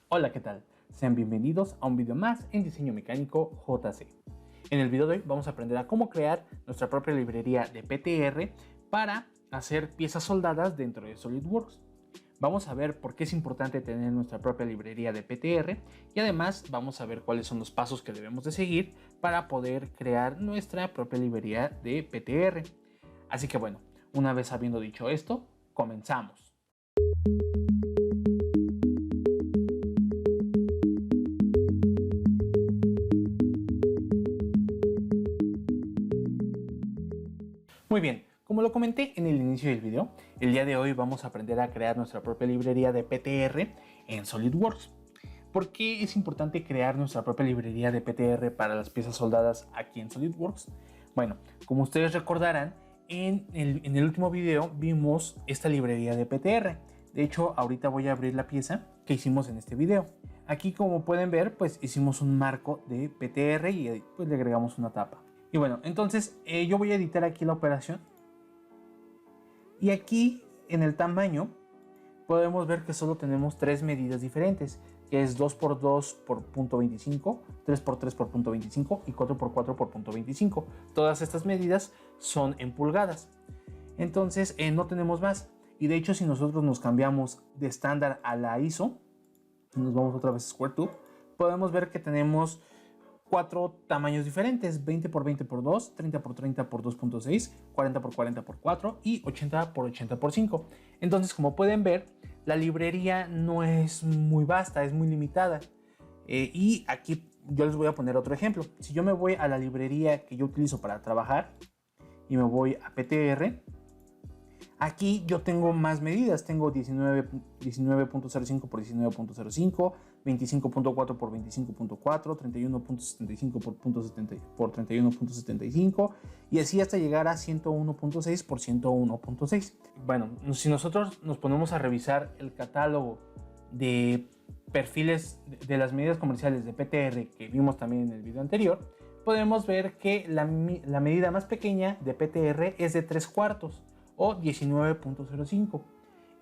Hola, ¿qué tal? Sean bienvenidos a un video más en Diseño Mecánico JC. En el video de hoy vamos a aprender a cómo crear nuestra propia librería de PTR para hacer piezas soldadas dentro de SolidWorks. Vamos a ver por qué es importante tener nuestra propia librería de PTR y además vamos a ver cuáles son los pasos que debemos de seguir para poder crear nuestra propia librería de PTR. Así que bueno, una vez habiendo dicho esto, comenzamos. Muy bien, como lo comenté en el inicio del video, el día de hoy vamos a aprender a crear nuestra propia librería de PTR en SolidWorks. ¿Por qué es importante crear nuestra propia librería de PTR para las piezas soldadas aquí en SolidWorks? Bueno, como ustedes recordarán, en el último video vimos esta librería de PTR. De hecho, ahorita voy a abrir la pieza que hicimos en este video. Aquí, como pueden ver, pues hicimos un marco de PTR y pues le agregamos una tapa. Y bueno, entonces yo voy a editar aquí la operación. Y aquí en el tamaño podemos ver que solo tenemos tres medidas diferentes, que es 2x2 por .25, 3x3 por .25 y 4x4 por .25. Todas estas medidas son en pulgadas. Entonces no tenemos más. Y de hecho, si nosotros nos cambiamos de estándar a la ISO, nos vamos otra vez a SquareTube, podemos ver que tenemos cuatro tamaños diferentes: 20 por 20 por 2, 30 por 30 por 2.6, 40 por 40 por 4 y 80 por 80 por 5. Entonces, como pueden ver, la librería no es muy vasta, es muy limitada. Y aquí yo les voy a poner otro ejemplo. Si yo me voy a la librería que yo utilizo para trabajar y me voy a PTR, aquí yo tengo más medidas, tengo 19.05 por 19.05, 25.4 por 25.4, 31.75 por 31.75 y así hasta llegar a 101.6 por 101.6. Bueno, si nosotros nos ponemos a revisar el catálogo de perfiles de las medidas comerciales de PTR que vimos también en el video anterior, podemos ver que la medida más pequeña de PTR es de 3/4 o 19.05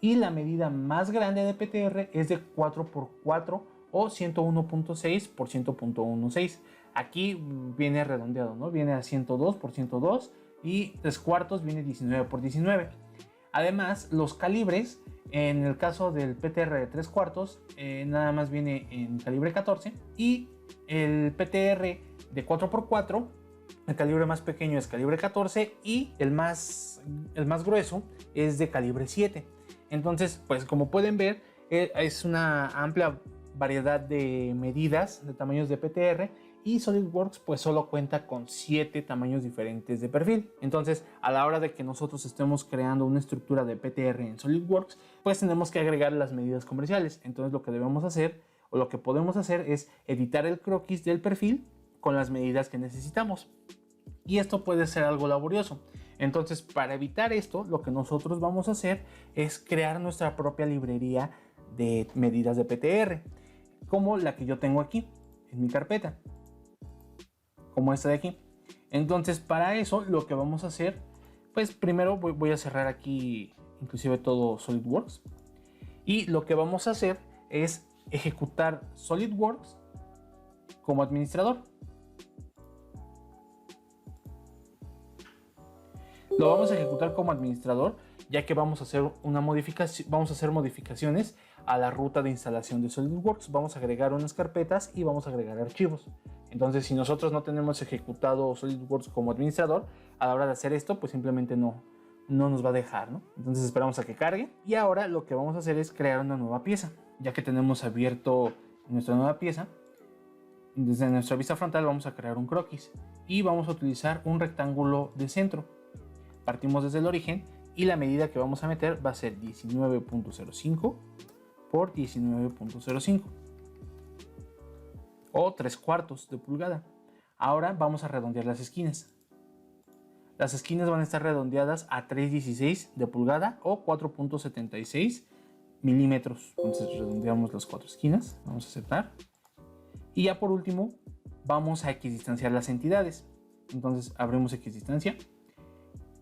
y la medida más grande de PTR es de 4x4 o 101.6 por 100.16. Aquí viene redondeado, ¿no? Viene a 102 por 102 y 3/4 viene 19 por 19. Además, los calibres, en el caso del PTR de 3/4 nada más viene en calibre 14 y el PTR de 4x4, el calibre más pequeño es calibre 14 y el más grueso es de calibre 7. Entonces, pues como pueden ver, es una amplia variedad de medidas de tamaños de PTR y SolidWorks pues solo cuenta con 7 tamaños diferentes de perfil. Entonces, a la hora de que nosotros estemos creando una estructura de PTR en SolidWorks, pues tenemos que agregar las medidas comerciales. Entonces, lo que debemos hacer o lo que podemos hacer es editar el croquis del perfil con las medidas que necesitamos. Y esto puede ser algo laborioso. Entonces, para evitar esto, lo que nosotros vamos a hacer es crear nuestra propia librería de medidas de PTR, como la que yo tengo aquí en mi carpeta, como esta de aquí. Entonces, para eso lo que vamos a hacer, pues primero voy a cerrar aquí inclusive todo SolidWorks, y lo que vamos a hacer es ejecutar SolidWorks como administrador. Lo vamos a ejecutar como administrador, ya que vamos a hacer modificaciones a la ruta de instalación de SolidWorks. Vamos a agregar unas carpetas y vamos a agregar archivos. Entonces, si nosotros no tenemos ejecutado SolidWorks como administrador, a la hora de hacer esto, pues simplemente no nos va a dejar, ¿no? Entonces esperamos a que cargue. Y ahora lo que vamos a hacer es crear una nueva pieza. Ya que tenemos abierto nuestra nueva pieza, desde nuestra vista frontal vamos a crear un croquis y vamos a utilizar un rectángulo de centro. Partimos desde el origen y la medida que vamos a meter va a ser 19.05 por 19.05 o 3/4 de pulgada. Ahora vamos a redondear las esquinas. Las esquinas van a estar redondeadas a 3/16 de pulgada o 4.76 milímetros. Entonces redondeamos las 4 esquinas, vamos a aceptar. Y ya por último vamos a equidistanciar las entidades. Entonces abrimos equidistancia.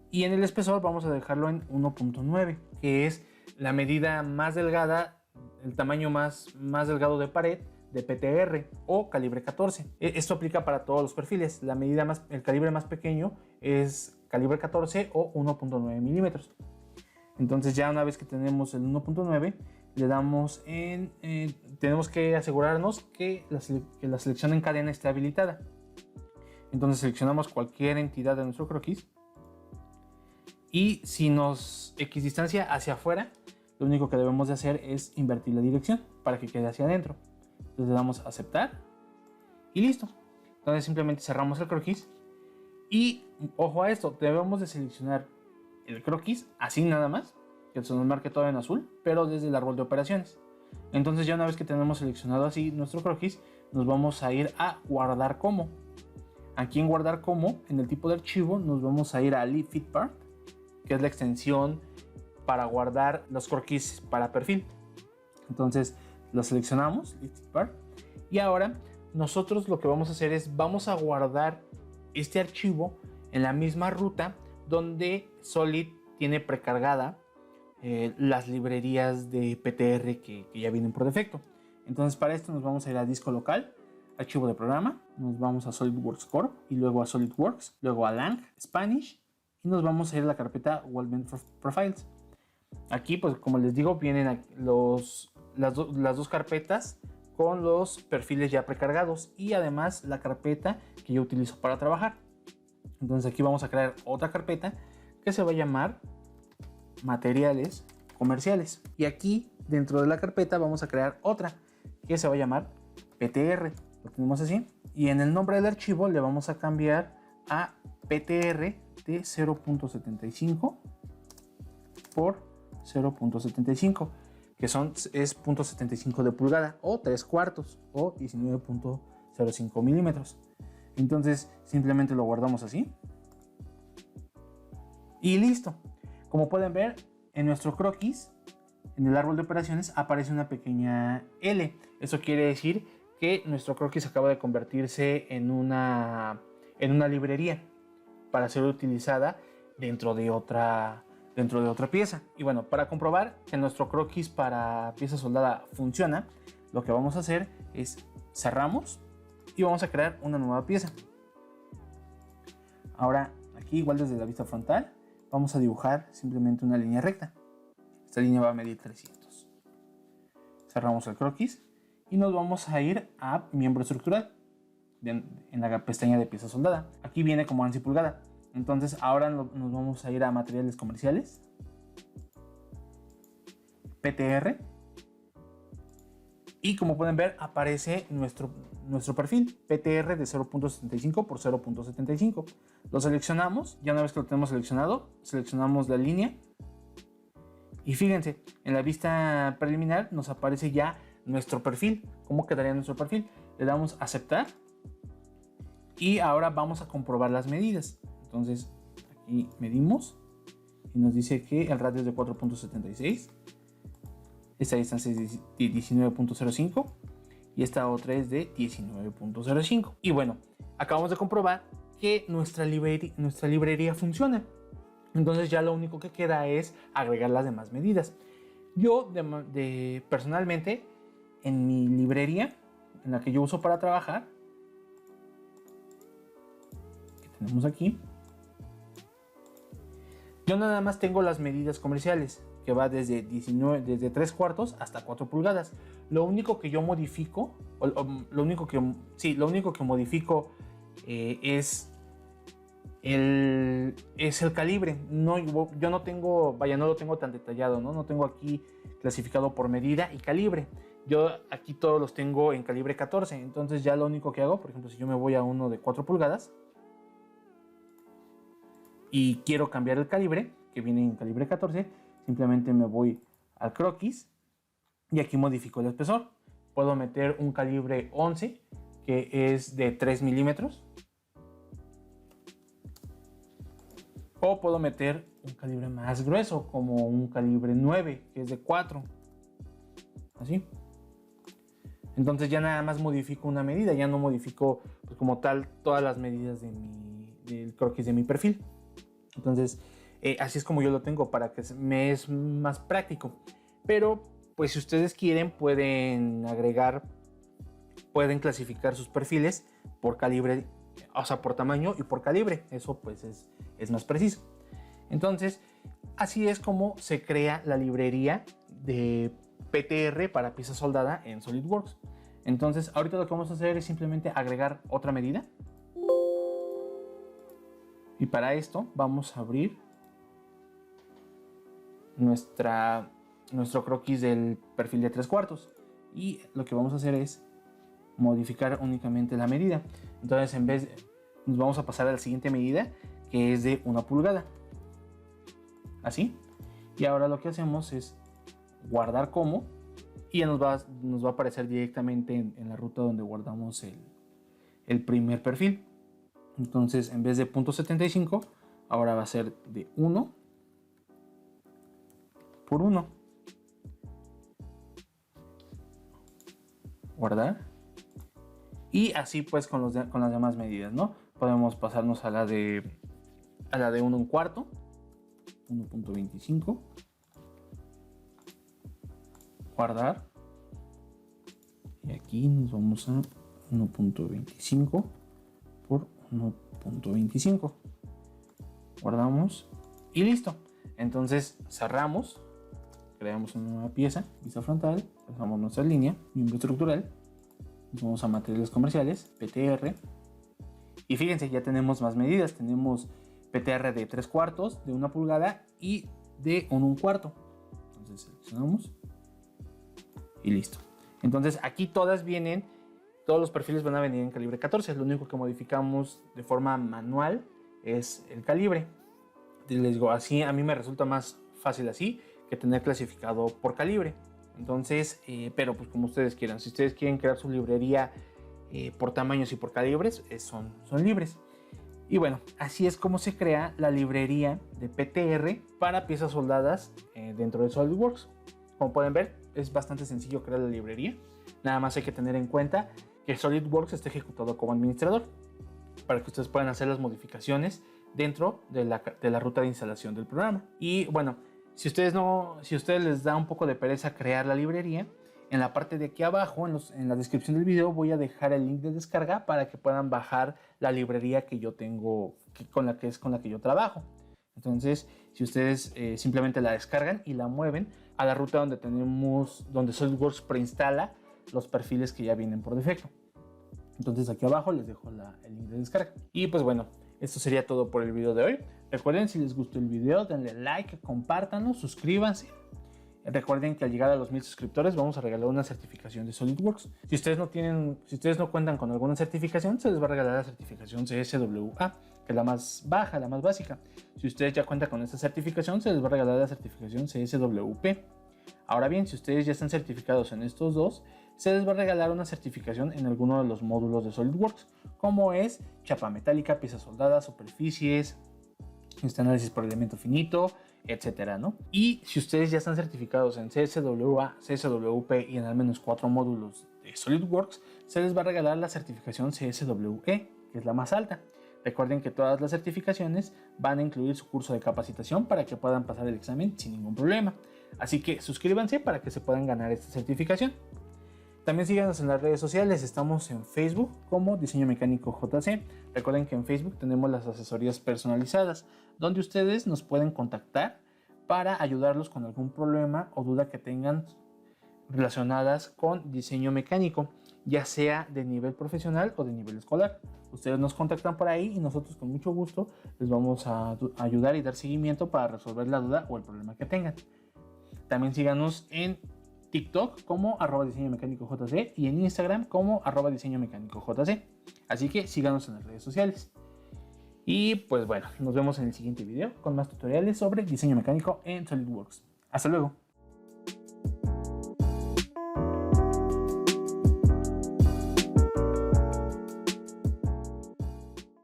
Y en el espesor vamos a dejarlo en 1.9, que es la medida más delgada el tamaño más delgado de pared de PTR o calibre 14. Esto aplica para todos los perfiles. El calibre más pequeño es calibre 14 o 1.9 milímetros. Entonces ya una vez que tenemos el 1.9, le damos tenemos que asegurarnos que la selección en cadena esté habilitada. Entonces seleccionamos cualquier entidad de nuestro croquis y si nos equidistancia hacia afuera, lo único que debemos de hacer es invertir la dirección para que quede hacia adentro. Entonces le damos a aceptar y listo. Entonces simplemente cerramos el croquis y ojo a esto, debemos de seleccionar el croquis así nada más, que se nos marque todo en azul, pero desde el árbol de operaciones. Entonces ya una vez que tenemos seleccionado así nuestro croquis, nos vamos a ir a guardar como. Aquí en guardar como, en el tipo de archivo, nos vamos a ir a Leave Fit Part, que es la extensión para guardar los croquis para perfil. Entonces lo seleccionamos, Leave Fit Part, y ahora nosotros lo que vamos a hacer es vamos a guardar este archivo en la misma ruta donde Solid tiene precargada las librerías de PTR que ya vienen por defecto. Entonces para esto nos vamos a ir a disco local, archivo de programa, nos vamos a SolidWorks Core y luego a SolidWorks, luego a Lang, Spanish y nos vamos a ir a la carpeta Weldment Profiles. Aquí pues como les digo vienen las dos carpetas con los perfiles ya precargados y además la carpeta que yo utilizo para trabajar. Entonces aquí vamos a crear otra carpeta que se va a llamar materiales comerciales y aquí dentro de la carpeta vamos a crear otra que se va a llamar PTR. Lo tenemos así y en el nombre del archivo le vamos a cambiar a PTR de 0.75 por 0.75 que es 0.75 de pulgada o 3/4 o 19.05 milímetros. Entonces simplemente lo guardamos así y listo. Como pueden ver en nuestro croquis, en el árbol de operaciones aparece una pequeña L. Eso quiere decir que nuestro croquis acaba de convertirse en una librería para ser utilizada dentro de otra pieza. Y bueno, para comprobar que nuestro croquis para pieza soldada funciona, lo que vamos a hacer es cerramos y vamos a crear una nueva pieza. Ahora aquí igual desde la vista frontal vamos a dibujar simplemente una línea recta. Esta línea va a medir 300. Cerramos el croquis y nos vamos a ir a miembro estructural en la pestaña de pieza soldada. Aquí viene como ANSI pulgada. Entonces ahora nos vamos a ir a materiales comerciales, PTR, y como pueden ver aparece nuestro perfil PTR de 0.75 por 0.75. Lo seleccionamos, ya una vez que lo tenemos seleccionado, seleccionamos la línea y fíjense, en la vista preliminar nos aparece ya nuestro perfil. ¿Cómo quedaría nuestro perfil? Le damos a aceptar y ahora vamos a comprobar las medidas. Entonces aquí medimos y nos dice que el radio es de 4.76, esta distancia es de 19.05 y esta otra es de 19.05. Y bueno, acabamos de comprobar que nuestra librería funciona. Entonces ya lo único que queda es agregar las demás medidas. Yo personalmente en mi librería, en la que yo uso para trabajar, que tenemos aquí, yo nada más tengo las medidas comerciales, que va desde 3/4 hasta 4 pulgadas. Lo único que yo modifico, lo único que modifico es el calibre. Yo no tengo, no lo tengo tan detallado, no tengo aquí clasificado por medida y calibre. Yo aquí todos los tengo en calibre 14, entonces ya lo único que hago, por ejemplo, si yo me voy a uno de 4 pulgadas y quiero cambiar el calibre, que viene en calibre 14, simplemente me voy al croquis y aquí modifico el espesor. Puedo meter un calibre 11, que es de 3 milímetros, o puedo meter un calibre más grueso, como un calibre 9, que es de 4, así. Entonces ya nada más modifico una medida, ya no modifico pues, como tal todas las medidas del croquis de mi perfil. Entonces así es como yo lo tengo, para que me es más práctico. Pero pues si ustedes quieren pueden clasificar sus perfiles por calibre, o sea, por tamaño y por calibre. Eso pues es más preciso. Entonces, así es como se crea la librería de PTR para pieza soldada en SolidWorks. Entonces, ahorita lo que vamos a hacer es simplemente agregar otra medida. Y para esto vamos a abrir nuestro croquis del perfil de 3/4. Y lo que vamos a hacer es modificar únicamente la medida. Entonces, nos vamos a pasar a la siguiente medida, que es de 1 pulgada. Así. Y ahora lo que hacemos es guardar como, y ya nos va a aparecer directamente en la ruta donde guardamos el primer perfil. Entonces, en vez de .75, ahora va a ser de 1 por 1. Guardar. Y así pues con las demás medidas, ¿no? Podemos pasarnos a la de 1/4, 1.25. Guardar. Y aquí nos vamos a 1.25 por 1.25. Guardamos y listo. Entonces cerramos, creamos una nueva pieza, vista frontal, pasamos nuestra línea, miembro estructural, nos vamos a materiales comerciales, PTR, y fíjense, ya tenemos más medidas. Tenemos PTR de 3/4, de 1 pulgada y de 1/4. Entonces seleccionamos y listo. Entonces aquí todos los perfiles van a venir en calibre 14. Lo único que modificamos de forma manual es el calibre. Les digo, así a mí me resulta más fácil así que tener clasificado por calibre. Entonces, pero pues como ustedes quieran. Si ustedes quieren crear su librería por tamaños y por calibres, son libres. Y bueno, así es como se crea la librería de PTR para piezas soldadas dentro de SolidWorks. Como pueden ver, es bastante sencillo crear la librería. Nada más hay que tener en cuenta que SolidWorks está ejecutado como administrador para que ustedes puedan hacer las modificaciones dentro de la ruta de instalación del programa. Y bueno, si ustedes les da un poco de pereza crear la librería, en la parte de aquí abajo, en la descripción del video, voy a dejar el link de descarga para que puedan bajar la librería que yo tengo, con la que yo trabajo. Entonces, si ustedes simplemente la descargan y la mueven a la ruta donde SolidWorks preinstala los perfiles que ya vienen por defecto. Entonces aquí abajo les dejo el link de descarga. Y pues bueno, esto sería todo por el video de hoy. Recuerden, si les gustó el video, denle like, compártanlo, suscríbanse. Recuerden que al llegar a los 1000 suscriptores vamos a regalar una certificación de SolidWorks. Si ustedes no cuentan con alguna certificación, se les va a regalar la certificación CSWA, que es la más baja, la más básica. Si ustedes ya cuentan con esta certificación, se les va a regalar la certificación CSWP. Ahora bien, si ustedes ya están certificados en estos dos, se les va a regalar una certificación en alguno de los módulos de SolidWorks, como es chapa metálica, piezas soldadas, superficies, análisis por elemento finito, etcétera, ¿no? Y si ustedes ya están certificados en CSWA, CSWP y en al menos 4 módulos de SolidWorks, se les va a regalar la certificación CSWE, que es la más alta. Recuerden que todas las certificaciones van a incluir su curso de capacitación para que puedan pasar el examen sin ningún problema. Así que suscríbanse para que se puedan ganar esta certificación. También síganos en las redes sociales, estamos en Facebook como Diseño Mecánico JC. Recuerden que en Facebook tenemos las asesorías personalizadas, donde ustedes nos pueden contactar para ayudarlos con algún problema o duda que tengan relacionadas con diseño mecánico, ya sea de nivel profesional o de nivel escolar. Ustedes nos contactan por ahí y nosotros con mucho gusto les vamos a ayudar y dar seguimiento para resolver la duda o el problema que tengan. También síganos en TikTok como @diseñomecánicojc y en Instagram como @diseñomecánicojc. Así que síganos en las redes sociales. Y pues bueno, nos vemos en el siguiente video con más tutoriales sobre diseño mecánico en SolidWorks. Hasta luego.